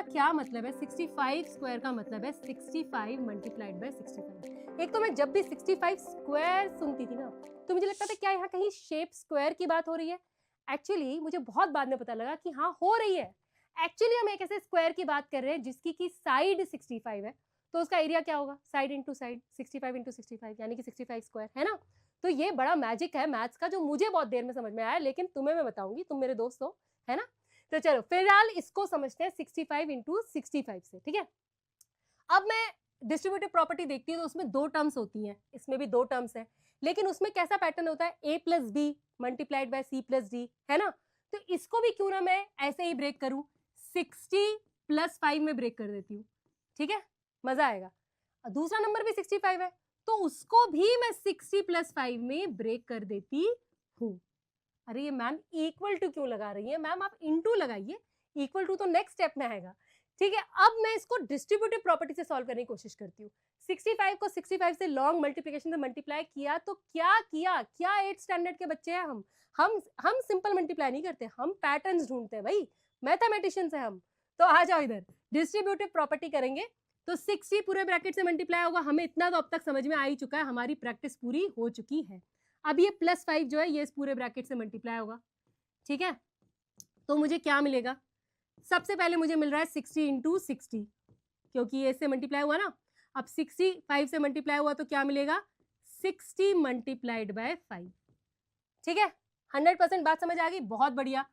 क्या मतलब है? 65 स्क्वायर का मतलब है 65 मल्टीप्लाइड बाय 65। एक तो मैं जब भी 65 स्क्वायर सुनती थी ना, तो मुझे लगता था क्या यहाँ कहीं शेप स्क्वायर की बात हो रही है। एक्चुअली मुझे बहुत बाद में पता लगा कि हाँ हो रही है। एक्चुअली हम एक ऐसे स्क्वायर की बात कर रहे हैं जिसकी की साइड 65 है, तो उसका एरिया क्या होगा? साइड इंटू साइड, 65 इंटू 65 यानी कि 65 स्क्वायर, है ना। तो ये बड़ा मैजिक है मैथ्स का, जो मुझे बहुत देर में समझ में आया, लेकिन तुम्हें मैं बताऊंगी, तुम मेरे दोस्त हो, है ना। तो चलो फिलहाल इसको समझते हैं 65 इंटू 65 से, ठीक है। अब मैं डिस्ट्रीब्यूटिव प्रॉपर्टी देखती हूँ तो उसमें दो टर्म्स होती हैं, इसमें भी दो टर्म्स हैं, लेकिन उसमें कैसा पैटर्न होता है? a plus B multiplied by c plus D, है ना। तो इसको भी क्यों ना मैं ऐसे ही ब्रेक करूं, 60 प्लस 5 में ब्रेक कर देती हूँ, ठीक है, मजा आएगा। दूसरा नंबर भी 65 है, तो उसको भी मैं 60 प्लस 5 में ब्रेक कर देती हूँ। अरे ये मैम इक्वल टू क्यों लगा रही है? मैम आप इनटू लगाइए, इक्वल टू तो नेक्स्ट स्टेप में आएगा, ठीक है। अब मैं इसको डिस्ट्रीब्यूटिव प्रॉपर्टी से सॉल्व करने की कोशिश करती हूँ। 65 को 65 से लॉन्ग मल्टीप्लिकेशन से मल्टीप्लाई किया तो क्या किया? क्या 8th स्टैंडर्ड के बच्चे हैं हम सिंपल मल्टीप्लाई नहीं करते, हम पैटर्न्स ढूंढते हैं भाई, मैथमेटिशियंस है हम। तो आ जाओ इधर, डिस्ट्रीब्यूटिव प्रॉपर्टी करेंगे तो 60 पूरे ब्रैकेट से मल्टीप्लाई होगा। हमें इतना तो अब तक समझ में आ ही चुका है, हमारी प्रैक्टिस पूरी हो चुकी है। अब ये प्लस 5 जो है ये इस पूरे ब्रैकेट से मल्टीप्लाई होगा, ठीक है। तो मुझे क्या मिलेगा? सबसे पहले मुझे मिल रहा है 60 इंटू 60, क्योंकि ये इससे मल्टीप्लाई हुआ ना। अब 65 से मल्टीप्लाई हुआ तो क्या मिलेगा? 60 मल्टीप्लाइड बाय 5, ठीक है। 100% बात समझ आ गई, बहुत बढ़िया।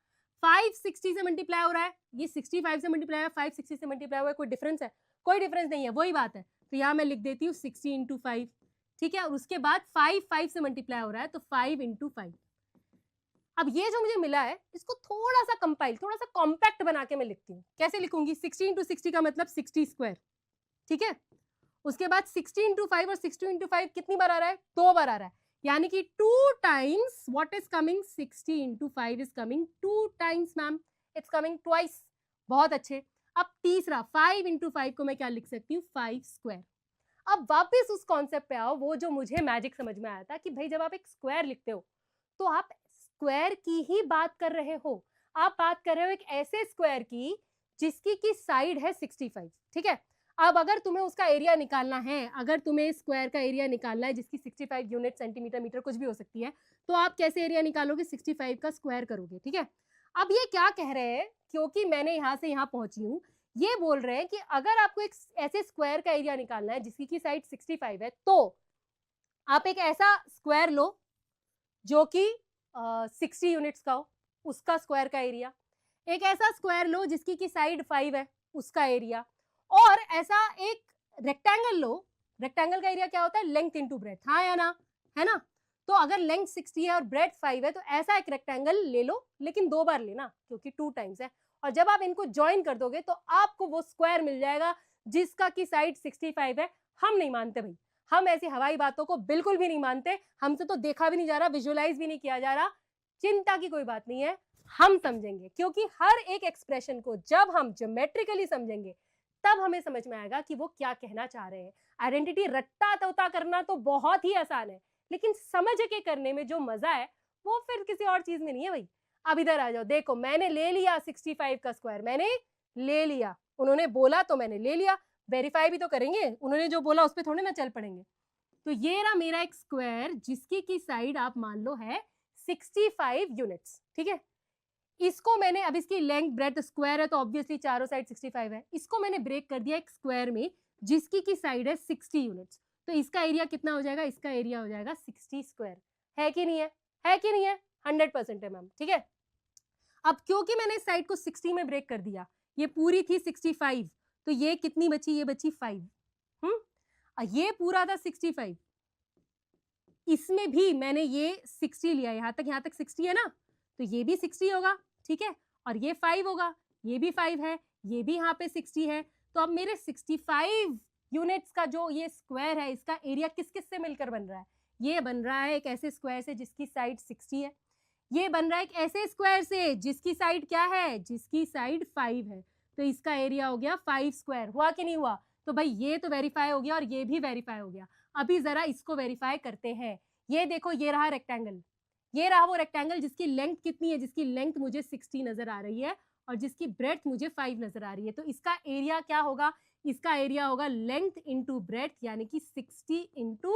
5 60 से मल्टीप्लाई हो रहा है, ये 65 से मल्टीप्लाई हुआ, 5 60 से मल्टीप्लाई हुआ है, कोई डिफरेंस है? कोई डिफरेंस नहीं है, वही बात है। तो यहाँ मैं लिख देती हूँ 60 इंटू 5, ठीक है। और उसके बाद 5 से मल्टीप्लाई हो रहा है तो 5 इंटू 5। अब ये जो मुझे मिला है इसको थोड़ा सा कंपाइल, थोड़ा सा कॉम्पैक्ट बना के मैं लिखती हूँ। कैसे लिखूंगी? 60 इंटू 60 का मतलब 60 स्क्वायर, ठीक है। उसके बाद 60 इंटू 5 और 60 इंटू 5 कितनी बार आ रहा है? 2 बार आ रहा है, यानी कि 2 times what is coming? 60 into 5 is coming 2 times ma'am, it's coming twice. बहुत अच्छे। अब तीसरा 5 इंटू 5 को मैं क्या लिख सकती हूँ? 5 स्क्वायर। अब वापस उस कॉन्सेप्ट पे आओ, वो जो मुझे मैजिक समझ में आया था कि भाई जब आप एक स्क्वायर लिखते हो तो आप स्क्वायर की ही बात कर रहे हो। आप बात कर रहे हो एक ऐसे स्क्वायर की जिसकी की साइड है 65, ठीक है। अब अगर तुम्हें उसका एरिया निकालना है, अगर तुम्हें स्क्वायर का एरिया निकालना है जिसकी 65 यूनिट, सेंटीमीटर, मीटर कुछ भी हो सकती है, तो आप कैसे एरिया निकालोगे? 65 का स्क्वायर करोगे, ठीक है। अब ये क्या कह रहे हैं, क्योंकि मैंने यहां से यहां पहुंची हूं, ये बोल रहे हैं कि अगर आपको एक ऐसे स्क्वायर का एरिया निकालना है जिसकी की साइड 65 है, तो आप एक ऐसा स्क्वायर लो जो कि 60 यूनिट्स का हो, उसका स्क्वायर का एरिया। एक ऐसा स्क्वायर लो जिसकी की साइड 5 है, उसका एरिया। और ऐसा एक रेक्टेंगल लो, रेक्टेंगल का एरिया क्या होता है? लेंथ इंटू ब्रेथ, हाँ या ना, है ना। तो अगर लेंथ 60 है और ब्रेथ 5 है तो ऐसा एक रेक्टेंगल ले लो, लेकिन 2 बार लेना क्योंकि 2 टाइम्स है। और जब आप इनको ज्वाइन कर दोगे तो आपको वो स्क्वायर मिल जाएगा जिसका की साइड 65 है। हम नहीं मानते भाई, हम ऐसी हवाई बातों को बिल्कुल भी नहीं मानते, हमसे तो देखा भी नहीं जा रहा, विजुअलाइज भी नहीं किया जा रहा। चिंता की कोई बात नहीं है, हम समझेंगे, क्योंकि हर एक एक्सप्रेशन को जब हम ज्योमेट्रिकली समझेंगे तब हमें समझ में आएगा कि वो क्या कहना चाह रहे हैं। आइडेंटिटी रट्टा तोता करना तो बहुत ही आसान है, लेकिन समझ के करने में जो मजा है वो फिर किसी और चीज में नहीं है भाई। अब इधर आ जाओ, देखो मैंने ले लिया 65 का स्क्वायर, मैंने ले लिया, उन्होंने बोला तो मैंने ले लिया। वेरीफाई भी तो करेंगे, उन्होंने जो बोला उस पर थोड़े ना चल पड़ेंगे। तो ये रहा मेरा एक स्क्वायर जिसकी की साइड आप मान लो है 65 यूनिट्स, ठीक है। इसको मैंने, अब इसकी लेंथ ब्रेथ स्क्वायर है तो ऑब्वियसली चारों साइड 65 है, इसको मैंने ब्रेक कर दिया एक स्क्वायर में जिसकी की साइड है 60 यूनिट्स। तो इसका एरिया कितना हो जाएगा? इसका एरिया हो जाएगा 60 स्क्वायर। है कि नहीं है? है कि नहीं है? 100% है मैम, ठीक है। अब क्योंकि मैंने इस साइड को 60 में ब्रेक कर दिया, ये पूरी थी 65, तो ये कितनी बची? ये बची 5। ये पूरा था 65, इसमें भी मैंने ये 60 लिया, यहां तक 60 है ना, तो ये भी 60 होगा, ठीक है। और ये 5 होगा, ये भी 5 है, ये भी यहाँ पे 60 है। तो अब मेरे 65 यूनिट्स का जो ये स्क्वायर है, इसका एरिया किस किस से मिलकर बन रहा है? ये बन रहा है एक ऐसे स्क्वायर से जिसकी साइड 60 है, ये बन रहा है एक ऐसे स्क्वायर से जिसकी साइड क्या है? जिसकी साइड 5 है। तो इसका एरिया हो गया 5 स्क्वायर। हुआ कि नहीं हुआ? तो भाई ये तो वेरीफाई हो गया और ये भी वेरीफाई हो गया। अभी जरा इसको वेरीफाई करते हैं। ये देखो, ये रहा रेक्टेंगल, ये रहा वो रेक्टेंगल जिसकी लेंथ कितनी है? जिसकी लेंथ मुझे 60 नजर आ रही है और जिसकी ब्रेड्थ मुझे 5 नजर आ रही है, तो इसका एरिया क्या होगा? इसका एरिया होगा लेंथ इंटू ब्रेड्थ, यानी कि 60 इंटू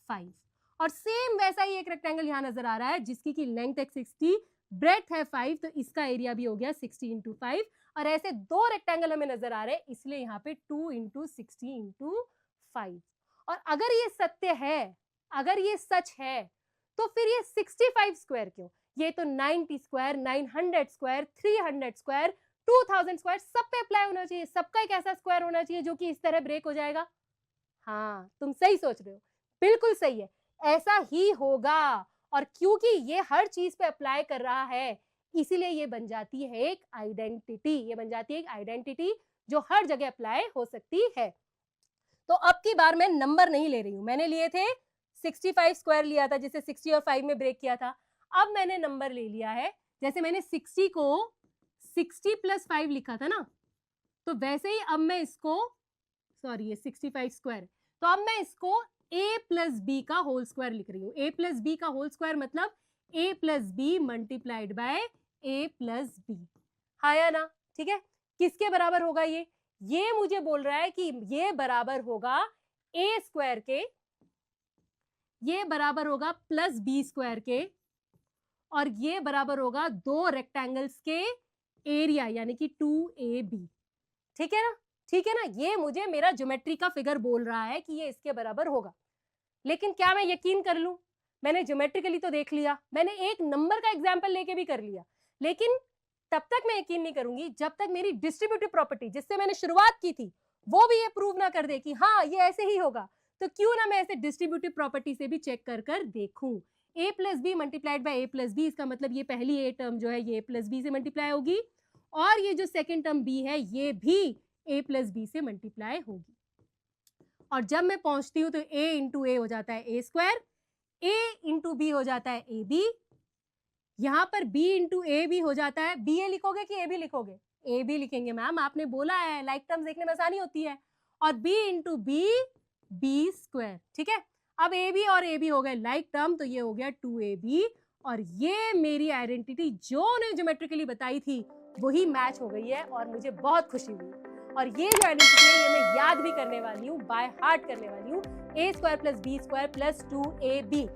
5। और सेम वैसा ही एक रेक्टेंगल यहाँ नजर आ रहा है जिसकी की लेंथ है 60, ब्रेड्थ है 5, तो इसका एरिया भी हो गया 60 इंटू 5। और ऐसे दो रेक्टेंगल हमें नजर आ रहे हैं, इसलिए यहाँ पे 2 इंटू 60 इंटू 5। और अगर ये सत्य है, अगर ये सच है, तो फिर ये 65 स्क्वायर क्यों? ये तो 90 स्क्वायर, 900 स्क्वायर, 300 स्क्वायर, 2000 स्क्वायर सब पे अप्लाई होना चाहिए। सबका एक ऐसा स्क्वायर होना चाहिए जो कि इस तरह ब्रेक हो जाएगा। हाँ, तुम सही सोच रहे हो, बिल्कुल सही है, ऐसा ही होगा। और क्योंकि ये हर चीज पे अप्लाई कर रहा है, इसीलिए ये बन जाती है एक आइडेंटिटी। ये बन जाती है एक आइडेंटिटी जो हर जगह अप्लाई हो सकती है। तो अब की बार मैं नंबर नहीं ले रही हूं, मैंने लिए थे 65 स्क्वायर लिया था, जिसे 60 और 5 में ब्रेक किया था। अब मैंने नंबर ले लिया है, जैसे मैंने 60 को 60 प्लस 5 लिखा था ना, तो वैसे ही अब मैं इसको, सॉरी ये 65 स्क्वायर, तो अब मैं इसको a प्लस बी का होल स्क्वायर लिख रही हूँ। a प्लस बी का होल स्क्वायर मतलब a plus B multiplied by a plus B, हाँ या ना? ठीक है, किसके बराबर होगा ये मुझे बोल रहा है कि ये बराबर होगा a स्क्वायर के, ये बराबर होगा प्लस बी स्क्वायर के, और ये बराबर होगा दो रेक्टेंगल्स के एरिया यानी कि 2ab। ठीक है ना? ठीक है ना? ये मुझे मेरा ज्योमेट्री का फिगर बोल रहा है कि ये इसके बराबर होगा। लेकिन क्या मैं यकीन कर लूं? मैंने ज्योमेट्रिकली तो देख लिया, मैंने एक नंबर का एग्जाम्पल लेके भी कर लिया, लेकिन तब तक मैं यकीन नहीं करूंगी जब तक मेरी डिस्ट्रीब्यूटिव प्रॉपर्टी जिससे मैंने शुरुआत की थी वो भी ये प्रूव ना कर दे कि हाँ ये ऐसे ही होगा। तो क्यों ना मैं ऐसे डिस्ट्रीब्यूटिव प्रॉपर्टी से भी चेक कर कर देखूं। a plus B multiplied by a plus B, इसका मतलब ये पहली a टर्म जो है ये a प्लस बी से मल्टीप्लाई होगी, और ये जो सेकेंड टर्म b है ये भी a प्लस बी से मल्टीप्लाई होगी। और जब मैं पहुंचती हूं तो a इंटू ए हो जाता है a square, a into B हो जाता है ए बी, यहां पर b इंटू ए भी हो जाता है, बी ए लिखोगे कि ए बी लिखोगे? ए बी लिखेंगे मैम, आपने बोला है लाइक टर्म्स देखने में आसानी होती है। और b into B B square, ठीक है। अब ए बी और ए बी हो गए लाइक टर्म, तो ये हो गया 2ab, और ये मेरी आइडेंटिटी जो ने ज्योमेट्रिकली बताई थी वही मैच हो गई है और मुझे बहुत खुशी हुई। और ये जो आइडेंटिटी है ये मैं याद भी करने वाली हूँ, बाय हार्ट करने वाली हूँ, a square plus B square plus 2ab।